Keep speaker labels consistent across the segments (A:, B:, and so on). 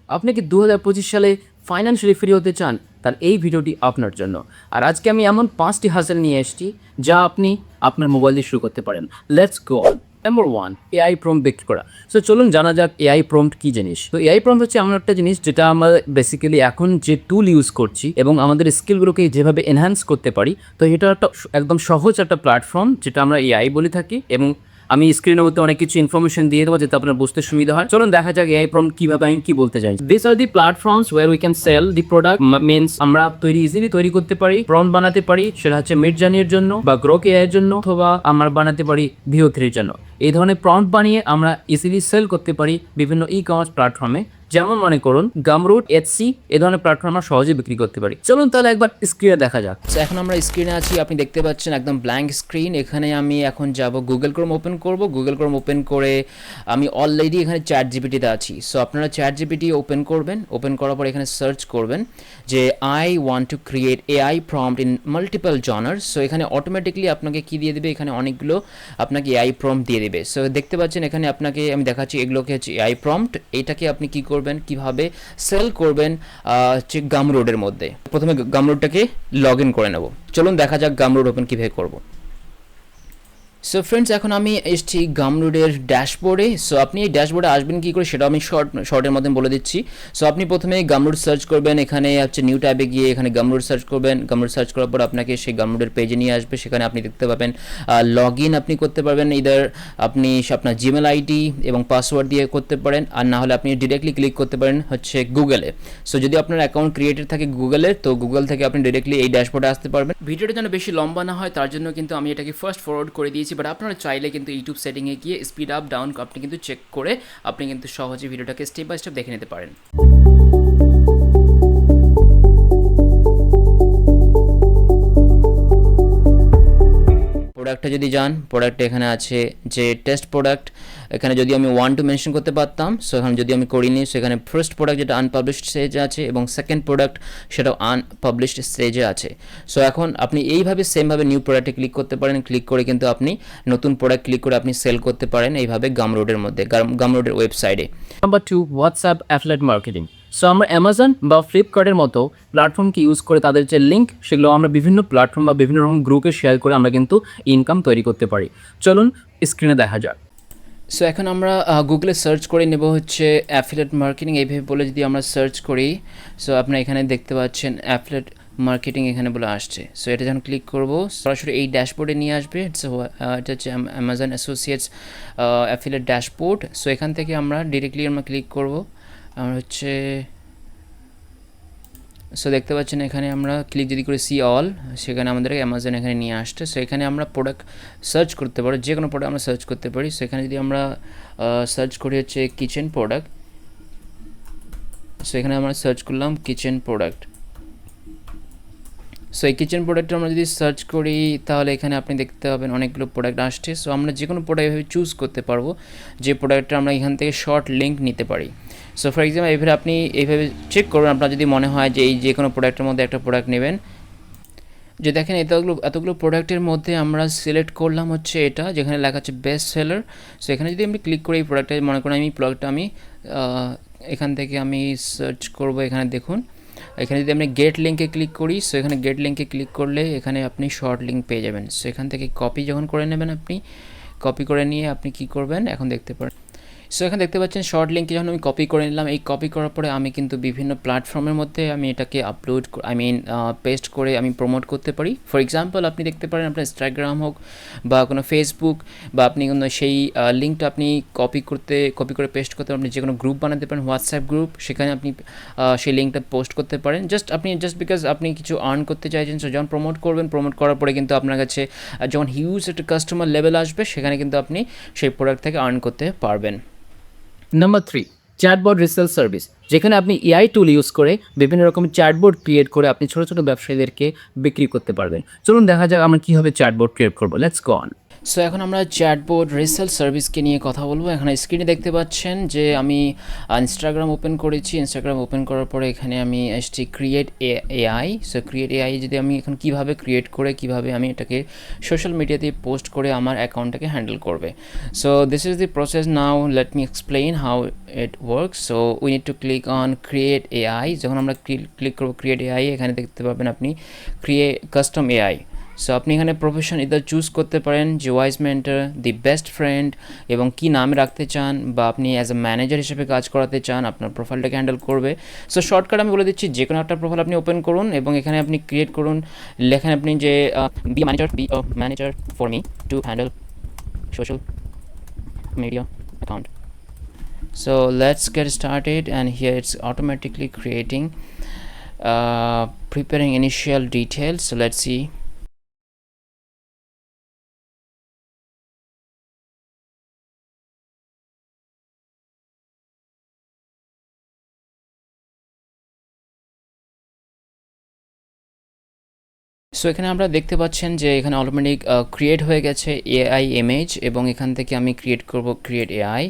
A: আপনি কি 2025 সালে ফাইন্যান্সিয়ালি ফ্রি হতে চান? তাহলে এই ভিডিওটি আপনার জন্য। আর আজকে আমি এমন 5টি হাসেল নিয়ে এসেছি যা আপনি আপনার মোবাইল দিয়ে শুরু করতে পারেন। Let's go on. Number 1, AI prompt বিক্রি করা। সো চলুন জানা যাক এআই প্রম্পট কী জিনিস। তো এআই প্রম্পট হচ্ছে এমন একটা জিনিস যেটা আমরা বেসিক্যালি এখন যে টুল ইউজ করছি এবং আমাদের স্কিলগুলোকে যেভাবে এনহ্যান্স করতে পারি, তো এটা একটা একদম সহজ একটা প্ল্যাটফর্ম যেটা আমরা এআই বলে থাকি। এবং আমি স্ক্রিনের মধ্যে অনেক কিছু ইনফরমেশন দিয়ে দেবো যাতে আপনার বুঝতে সুবিধা হয়। চলুন দেখা যাক এআই প্রম্পট কিভাবে আমি কি বলতে চাই। This are the platforms where we can sell the product. Means আমরা ইজিলি তৈরি করতে পারি, প্রম্পট বানাতে পারি, সেটা হচ্ছে মিড জার্নির জন্য বা গ্রোক এআই এর জন্য, অথবা আমরা বানাতে পারি ভিও3 এর জন্য। এই ধরনের প্রম্পট বানিয়ে আমরা ইজিলি সেল করতে পারি বিভিন্ন ই কমার্স প্ল্যাটফর্মে, যেমন মনে করুন গামরুট, এটসি, এই ধরনের প্ল্যাটফর্ম আমরা সহজে বিক্রি করতে পারি। চলুন তাহলে একবার স্ক্রিনে দেখা যাক। এখন আমরা স্ক্রিনে আছি, আপনি দেখতে পাচ্ছেন একদম ব্ল্যাঙ্ক স্ক্রিন। এখানে আমি এখন যাব গুগল ক্রোম ওপেন করব। গুগল ক্রোম ওপেন করে আমি অলরেডি এখানে চ্যাট জিপিটিতে আছি। সো আপনারা চ্যাট জিপিটি ওপেন করবেন। ওপেন করার পর এখানে সার্চ করবেন যে I want to create AI prompt in multiple genres. So এখানে অটোমেটিকলি আপনাকে কি দিয়ে দেবে, এখানে অনেকগুলো আপনাকে এআই প্রম্পট দিয়ে দেবে। সো দেখতে পাচ্ছেন এখানে আপনাকে আমি দেখাচ্ছি, এগুলোকে হচ্ছে এআই প্রম্পট। এটাকে আপনি কি করবেন, কিভাবে সেল করবেন হচ্ছে গামরোডের মধ্যে। প্রথমে গামরোডটাকে লগ ইন করে নেব। চলুন দেখা যাক গামরোড ওপেন কীভাবে করব। সো ফ্রেন্ডস, এখন আমি এসেছি গামরুডের ড্যাশবোর্ডে। সো আপনি এই ড্যাশবোর্ডে আসবেন কী করে সেটা আমি শর্টের মধ্যে বলে দিচ্ছি। সো আপনি প্রথমে গামরুড সার্চ করবেন, এখানে হচ্ছে নিউ ট্যাবে গিয়ে এখানে গামরুড সার্চ করবেন। গামরুড সার্চ করার পর আপনাকে সেই গামরুডের পেজে নিয়ে আসবে। সেখানে আপনি দেখতে পাবেন লগ ইন আপনি করতে পারবেন। ইদার আপনি আপনার জিমেল আইডি এবং পাসওয়ার্ড দিয়ে করতে পারেন, আর না হলে আপনি ডিরেক্টলি ক্লিক করতে পারেন হচ্ছে গুগলে। সো যদি আপনার অ্যাকাউন্ট ক্রিয়েটেড থাকে গুগলের, তো গুগল থেকে আপনি ডিরেক্টলি এই ড্যাশবোর্ডে আসতে পারবেন। ভিডিওটা যেন বেশি লম্বা না হয় তার জন্য কিন্তু আমি এটাকে ফার্স্ট ফরওয়ার্ড করে দিয়েছি, বাট আপনারা চাইলে কিন্তু ইউটিউব সেটিংয়ে গিয়ে স্পিড আপ ডাউন আপনি কিন্তু চেক করে আপনি কিন্তু সহজে ভিডিওটাকে স্টেপ বাই স্টেপ দেখে নিতে পারেন। প্রোডাক্টে যদি যান, প্রোডাক্টে এখানে আছে যে টেস্ট প্রোডাক্ট। এখানে যদি আমি 1 2 মেনশন করতে পারতাম, সো এখানে যদি আমি করিনি, সেখানে ফার্স্ট প্রোডাক্ট যেটা আনপাবলিশড স্টেজে আছে এবং সেকেন্ড প্রোডাক্ট সেটাও আনপাবলিশড স্টেজে আছে। সো এখন আপনি এইভাবে সেমভাবে নিউ প্রোডাক্টে ক্লিক করতে পারেন। ক্লিক করে কিন্তু আপনি নতুন প্রোডাক্ট ক্লিক করে আপনি সেল করতে পারেন এইভাবে গামরোডের মধ্যে, গামরোডের ওয়েবসাইটে। Number 2, WhatsApp affiliate marketing. So আমরা অ্যামাজন বা ফ্লিপকার্টের মতো প্ল্যাটফর্মকে ইউজ করে তাদের যে লিঙ্ক, সেগুলো আমরা বিভিন্ন প্ল্যাটফর্ম বা বিভিন্ন রকম গ্রুপে শেয়ার করে আমরা কিন্তু ইনকাম তৈরি করতে পারি। চলুন স্ক্রিনে দেখা যাক। সো এখন আমরা গুগলে সার্চ করে নেব হচ্ছে অ্যাফিলিয়েট মার্কেটিং, এইভাবে বলে যদি আমরা সার্চ করি, সো আপনারা এখানে দেখতে পাচ্ছেন অ্যাফিলিয়েট মার্কেটিং এখানে বলে আসছে। সো এটা যখন ক্লিক করব সরাসরি এই ড্যাশবোর্ডে নিয়ে আসবে। এটা হচ্ছে Amazon associates affiliate dashboard. So এখান থেকে আমরা ডিরেক্টলি আমরা ক্লিক করব। আমরা হচ্ছে সো দেখতে পাচ্ছেন এখানে আমরা ক্লিক যদি করে সি অল, সেখানে আমাদের অ্যামাজন এখানে নিয়ে আসছে। সো এখানে আমরা প্রোডাক্ট সার্চ করতে পারি, যে কোনো প্রোডাক্ট আমরা সার্চ করতে পারি। সো এখানে যদি আমরা সার্চ করি হচ্ছে কিচেন প্রোডাক্ট, সো এখানে আমরা সার্চ করলাম কিচেন প্রোডাক্ট। সো এই কিচেন প্রোডাক্টটা আমরা যদি সার্চ করি তাহলে এখানে আপনি দেখতে পাবেন অনেকগুলো প্রোডাক্ট আসছে। সো আমরা যে কোনো প্রোডাক্ট এভাবে চুজ করতে পারবো, যে প্রোডাক্টটা আমরা এখান থেকে শর্ট লিঙ্ক নিতে পারি। সো ফর এক্সাম্পল এইভাবে আপনি এইভাবে চেক করবেন, আপনার যদি মনে হয় যে এই যে কোনো প্রোডাক্টের মধ্যে একটা প্রোডাক্ট নেবেন। যে দেখেন এতগুলো প্রোডাক্টের মধ্যে আমরা সিলেক্ট করলাম হচ্ছে এটা, যেখানে লেখা আছে বেস্ট সেলার। সো এখানে যদি আমি ক্লিক করি এই প্রোডাক্টটা, মনে করেন আমি প্রোডাক্টটা আমি এখান থেকে আমি সার্চ করব। এখানে দেখুন এখানে যদি আমরা গেট লিঙ্কে ক্লিক করি, সো এখানে গেট লিঙ্কে ক্লিক করলে এখানে আপনি শর্ট লিঙ্ক পেয়ে যাবেন। সো এখান থেকে কপি যখন করে নেবেন, আপনি কপি করে নিয়ে আপনি কি করবেন এখন দেখতে পারেন। সো এখানে দেখতে পাচ্ছেন শর্ট লিঙ্কে যখন আমি কপি করে নিলাম, এই কপি করার পরে আমি কিন্তু বিভিন্ন প্ল্যাটফর্মের মধ্যে আমি এটাকে আপলোড পেস্ট করে আমি প্রমোট করতে পারি। ফর এক্সাম্পল আপনি দেখতে পারেন আপনার ইনস্টাগ্রাম হোক বা কোনো ফেসবুক, বা আপনি কোনো সেই লিঙ্কটা আপনি কপি করে পেস্ট করতে আপনি যে কোনো গ্রুপ বানাতে পারেন, হোয়াটসঅ্যাপ গ্রুপ, সেখানে আপনি সেই লিঙ্কটা পোস্ট করতে পারেন। জাস্ট বিকজ আপনি কিছু আর্ন করতে চাইছেন। সো যখন প্রমোট করবেন, প্রমোট করার পরে কিন্তু আপনার কাছে যখন হিউজ একটা কাস্টমার লেভেল আসবে, সেখানে কিন্তু আপনি সেই প্রোডাক্ট থেকে আর্ন করতে পারবেন। নাম্বার 3, চ্যাটবট রিসেল সার্ভিস, যেখানে আপনি এআই টুল ইউজ করে বিভিন্ন রকমের চ্যাটবট ক্রিয়েট করে আপনি ছোটো ছোটো ব্যবসায়ীদেরকে বিক্রি করতে পারবেন। চলুন দেখা যাক আমরা কীভাবে চ্যাটবট ক্রিয়েট করবো। Let's go on. সো এখন আমরা চ্যাটবোর্ড রিসেল সার্ভিসকে নিয়ে কথা বলবো। এখানে স্ক্রিনে দেখতে পাচ্ছেন যে আমি ইনস্টাগ্রাম ওপেন করেছি। ইনস্টাগ্রাম ওপেন করার পরে এখানে আমি এসছি create AI. So create AI যদি আমি এখন কীভাবে ক্রিয়েট করে কীভাবে আমি এটাকে সোশ্যাল মিডিয়াতে পোস্ট করে আমার অ্যাকাউন্টটাকে হ্যান্ডেল করবে। So this is the process. Now let me explain how it works. So we need to click on create AI. যখন আমরা ক্লিক করবো ক্রিয়েট এআই, এখানে দেখতে পাবেন আপনি কাস্টম এআই। সো আপনি এখানে প্রফেশন ইদার চুজ করতে পারেন যে wise mentor, the best friend, এবং কী নামে রাখতে চান, বা আপনি অ্যাজ এ ম্যানেজার হিসেবে কাজ করাতে চান, আপনার প্রোফাইলটাকে হ্যান্ডেল করবে। সো শর্টকাট আমি বলে দিচ্ছি, যে কোনো একটা প্রোফাইল আপনি ওপেন করুন এবং এখানে আপনি ক্রিয়েট করুন, লেখেন আপনি যে be manager for me to handle social media account. So let's get started, and here it's automatically creating preparing initial details. So let's see. So এখানে আমরা দেখতে পাচ্ছেন যে এখানে অটোমেটিক ক্রিয়েট হয়ে গেছে এআই ইমেজ, এবং এখান থেকে আমি ক্রিয়েট করব create AI.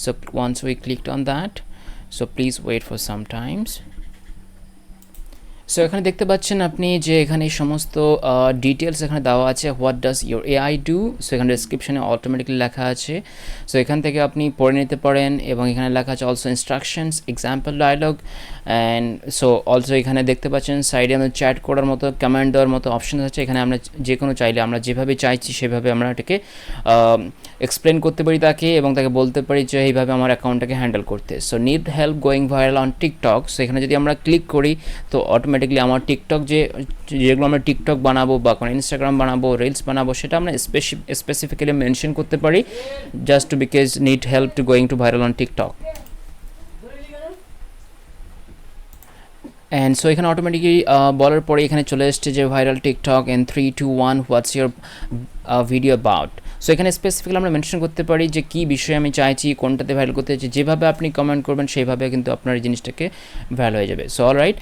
A: So once we clicked on that, so please wait for some times. So এখানে দেখতে পাচ্ছেন আপনি যে এখানে সমস্ত ডিটেলস এখানে দেওয়া আছে, what does your AI do. So এখানে ডেসক্রিপশনে অটোমেটিকলি লেখা আছে। সো এখান থেকে আপনি পড়ে নিতে পারেন, এবং এখানে লেখা আছে also instructions, example dialogue, and so also এখানে দেখতে পাচ্ছেন সাইডে আমরা চ্যাট করার মতো, কমেন্ট দেওয়ার মতো অপশন আছে। এখানে আমরা যে কোনো চাইলে আমরা যেভাবে চাইছি সেভাবে আমরা এটাকে এক্সপ্লেন করতে পারি তাকে, এবং তাকে বলতে পারি যে এইভাবে আমার অ্যাকাউন্টটাকে হ্যান্ডেল করতে। So need help going viral on TikTok. So এখানে যদি আমরা ক্লিক করি তো অটোমেটিকলি আমার টিকটক যেগুলো আমরা টিকটক বানাবো বা কোনো ইনস্টাগ্রাম বানাবো, রিলস বানাবো, সেটা আমরা স্পেসিফিক্যালি মেনশন করতে পারি, just to because need help to going to viral on TikTok. And so এখানে অটোমেটিকলি বলার পরে এখানে চলে এসছে যে viral TikTok in 3, 2, 1 what's your video about. So এখানে স্পেসিফিক্যালি আমরা মেনশন করতে পারি যে কী বিষয়ে আমি চাইছি, কোনটাতে ভাইরাল করতে চাইছি। যেভাবে আপনি কমেন্ট করবেন সেইভাবে কিন্তু আপনার এই জিনিসটাকে ভাইরাল হয়ে যাবে। সো অলরাইট,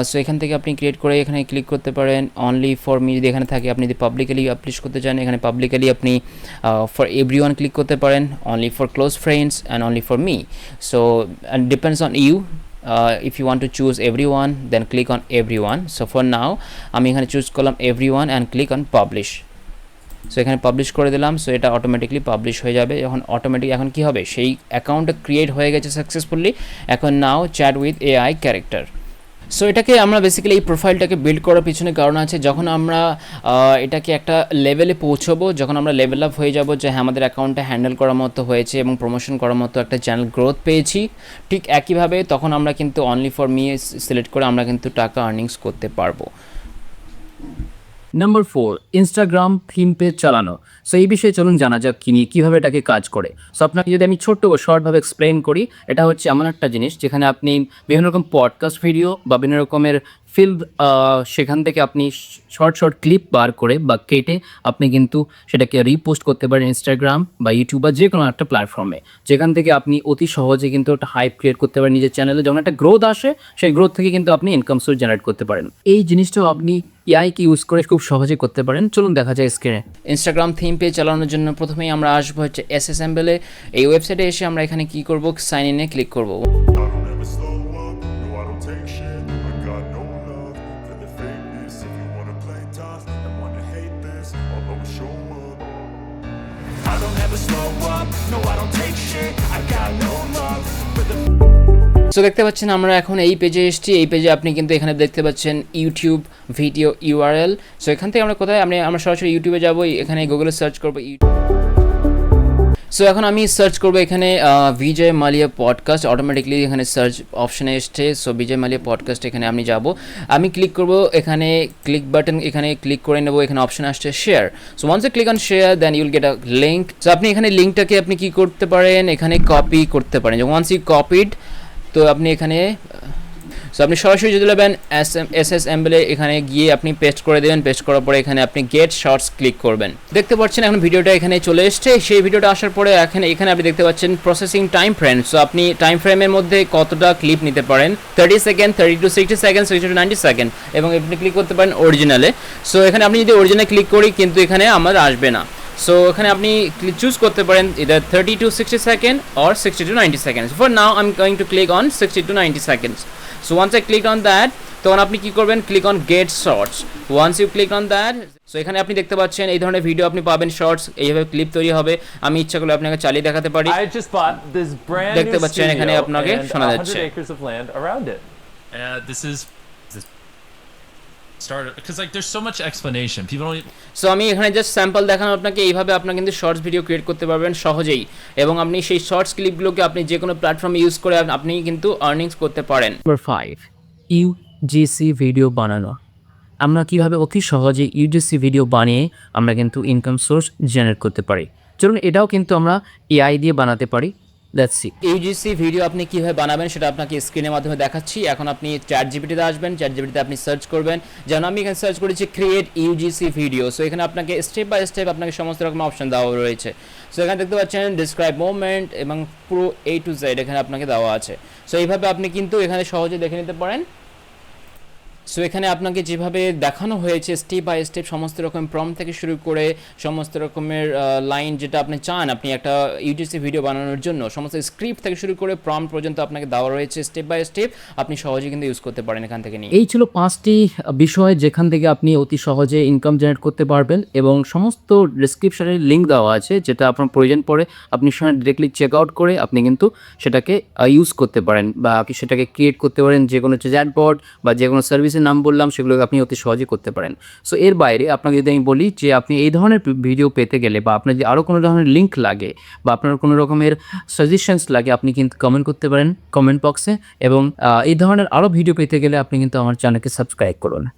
A: সো এখান থেকে আপনি ক্রিয়েট করে এখানে ক্লিক করতে পারেন অনলি ফর মি যদি এখানে থাকে। আপনি যদি পাবলিক্যালি পাবলিশ করতে চান, এখানে পাবলিক্যালি আপনি ফর এভরিওয়ান ক্লিক করতে পারেন, only for close friends and only for me. So and depends on you. If you want to choose everyone, then click on everyone. So for now আমি এখানে choose করলাম everyone and click on publish. So এখানে publish করে দিলাম। So এটা automatically publish হয়ে যাবে। এখন কি হবে, সেই অ্যাকাউন্টটা ক্রিয়েট হয়ে গেছে সাকসেসফুলি। এখন now chat with AI character. So এটাকে আমরা বেসিক্যালি এই প্রোফাইলটাকে বিল্ড করার পিছনে কারণ আছে, যখন আমরা এটাকে একটা লেভেলে পৌঁছবো, যখন আমরা লেভেল আপ হয়ে যাব যে হ্যাঁ আমাদের অ্যাকাউন্টটা হ্যান্ডেল করার মতো হয়েছে এবং প্রমোশন করার মতো একটা চ্যানেল গ্রোথ পেয়েছি, ঠিক একইভাবে তখন আমরা কিন্তু অনলি ফর মি সিলেক্ট করে আমরা কিন্তু টাকা আর্নিংস করতে পারবো।
B: নাম্বার 4, ইনস্টাগ্রাম থিম পেজ চালানো। সো এই বিষয়ে চলুন জানা যাক কীভাবে এটাকে কাজ করে। সো আপনাকে যদি আমি ছোট্ট ও শর্টভাবে এক্সপ্লেন করি, এটা হচ্ছে এমন একটা জিনিস যেখানে আপনি বিভিন্ন রকম পডকাস্ট ভিডিও বা বিভিন্ন রকমের ফিল্ম, সেখান থেকে আপনি শর্ট ক্লিপ বার করে বা কেটে আপনি কিন্তু সেটাকে রিপোস্ট করতে পারেন ইনস্টাগ্রাম বা ইউটিউব বা যে কোনো একটা প্ল্যাটফর্মে, যেখান থেকে আপনি অতি সহজে কিন্তু একটা হাইপ ক্রিয়েট করতে পারেন নিজের চ্যানেলে। যখন একটা গ্রোথ আসে, সেই গ্রোথ থেকে কিন্তু আপনি ইনকাম সোর্স জেনারেট করতে পারেন। এই জিনিসটাও আপনি এআইকে ইউজ করে খুব সহজে করতে পারেন। চলুন দেখা যায় স্ক্রিনে।
A: ইনস্টাগ্রাম থিম পেজ চালানোর জন্য প্রথমেই আমরা আসবো হচ্ছে এসএসএমবেলে। এই ওয়েবসাইটে এসে আমরা এখানে কি করব, সাইন ইনে ক্লিক করব। সো দেখতে পাচ্ছেন আমরা এখন এই পেজে এসেছি। এই পেজে আপনি কিন্তু এখানে দেখতে পাচ্ছেন ইউটিউব ভিডিও ইউআরএল। সো এখান থেকে আমরা কোথায় আমরা সরাসরি ইউটিউবে যাব, এখানে গুগলে সার্চ করবো। সো এখন আমি সার্চ করবো এখানে বিজয় মালিয়া পডকাস্ট। অটোমেটিকলি এখানে সার্চ অপশানে এসছে। সো বিজয় মালিয়া পডকাস্ট, এখানে আমি যাব, আমি ক্লিক করব, এখানে ক্লিক বাটন এখানে ক্লিক করে নেব। এখানে অপশান আসছে share. So once you click on share then you'll get a link. So আপনি এখানে লিঙ্কটাকে আপনি কি করতে পারেন, এখানে কপি করতে পারেন। ওয়ান্স ইউ কপিড, তো আপনি এখানে সো আপনি সরাসরি যদি নেবেন এসএসএমবেলে, এখানে গিয়ে আপনি পেস্ট করে দেবেন। পেস্ট করার পরে এখানে আপনি গেট শর্টস ক্লিক করবেন। দেখতে পাচ্ছেন এখন ভিডিওটা এখানে চলে এসছে। সেই ভিডিওটা আসার পরে এখানে আপনি দেখতে পাচ্ছেন প্রসেসিং টাইম ফ্রেম। সো আপনি টাইম ফ্রেমের মধ্যে কতটা ক্লিপ নিতে পারেন, 30 second, 30 to 60 second, 60 to 90 second, এবং আপনি ক্লিক করতে পারেন অরিজিনালে। সো এখানে আপনি যদি অরিজিনাল ক্লিক করি কিন্তু এখানে আমার আসবে না। সো এখানে আপনি চুজ করতে পারেন either 30 to 60 second or 60 to 90 seconds. For now I am going to click on 60 to 90 seconds. So once I click on that, তখন আপনি কী করবেন, click on get shorts. Once you click on that, so এখানে আপনি দেখতে পাচ্ছেন এই ধরনের ভিডিও আপনি পাবেন, শর্টস এইভাবে ক্লিপ তৈরি হবে। আমি ইচ্ছা করলে আপনাকে চালিয়ে দেখাতে পারি।
C: I just bought this brand
A: দেখতে
C: new
A: পাচ্ছেন এখানে
C: studio
A: আপনাকে
C: and
A: শোনা
C: 100
A: যাচ্ছে।
C: acres of land around it.
D: This is start because like there's so much explanation. People don't.
A: So আমি এখানে জাস্ট স্যাম্পল দেখানো আপনাকে, এইভাবে আপনার কিন্তু শর্টস ভিডিও ক্রিয়েট করতে পারবেন সহজেই, এবং আপনি সেই শর্টস ক্লিপগুলোকে আপনি যে কোনো প্ল্যাটফর্মে ইউজ করে আপনি কিন্তু আর্নিংস করতে পারেন।
B: নাম্বার 5, ইউজিসি ভিডিও বানানো। আমরা কিভাবে অতি সহজে ইউজিসি ভিডিও বানিয়ে আমরা কিন্তু ইনকাম সোর্স জেনারেট করতে পারি। চলুন এটাও কিন্তু আমরা এআই দিয়ে বানাতে পারি। Let's see.
A: ইউজিসি ভিডিও আপনি কীভাবে বানাবেন সেটা আপনাকে স্ক্রিনের মাধ্যমে দেখাচ্ছি। এখন আপনি চ্যাট জিপিটিতে আসবেন, চ্যাট জিপিটিতে আপনি সার্চ করবেন, যেমন আমি এখানে সার্চ করেছি ক্রিয়েট ইউজিসি ভিডিও। সো এখানে আপনাকে স্টেপ বাই স্টেপ আপনাকে সমস্ত রকম অপশন দেওয়া রয়েছে। সো এখানে দেখতে পাচ্ছেন ডিসক্রাইব মুভমেন্ট এবং পুরো A to Z এখানে আপনাকে দেওয়া আছে। সো এইভাবে আপনি কিন্তু এখানে সহজে দেখে নিতে পারেন। সো এখানে আপনাকে যেভাবে দেখানো হয়েছে স্টেপ বাই স্টেপ সমস্ত রকম প্রম্পট থেকে শুরু করে সমস্ত রকমের লাইন যেটা আপনি চান আপনি একটা ইউটিউসি ভিডিও বানানোর জন্য, সমস্ত স্ক্রিপ্ট থেকে শুরু করে প্রম্পট পর্যন্ত আপনাকে দেওয়া রয়েছে স্টেপ বাই স্টেপ, আপনি সহজেই কিন্তু ইউজ করতে পারেন এখান থেকে নিয়ে।
B: এই ছিল 5টি বিষয় যেখান থেকে আপনি অতি সহজে ইনকাম জেনারেট করতে পারবেন, এবং সমস্ত ডেসক্রিপশনের লিঙ্ক দেওয়া আছে, যেটা আপনার প্রয়োজন পড়ে আপনি সেখানে ডিরেক্টলি চেক আউট করে আপনি কিন্তু সেটাকে ইউজ করতে পারেন, বা আপনি সেটাকে ক্রিয়েট করতে পারেন। যে কোনো চ্যাটবট বা যে কোনো সার্ভিসের নাম বললাম সেগুলোকে আপনি অতি সহজে করতে পারেন। সো এর বাইরে আপনাকে যদি আমি বলি যে আপনি এই ধরনের ভিডিও পেতে গেলে, বা আপনার যদি আরও কোনো ধরনের লিঙ্ক লাগে, বা আপনার কোনো রকমের সাজেশনস লাগে, আপনি কিন্তু কমেন্ট করতে পারেন কমেন্ট বক্সে, এবং এই ধরনের আরও ভিডিও পেতে গেলে আপনি কিন্তু আমার চ্যানেলকে সাবস্ক্রাইব করুন।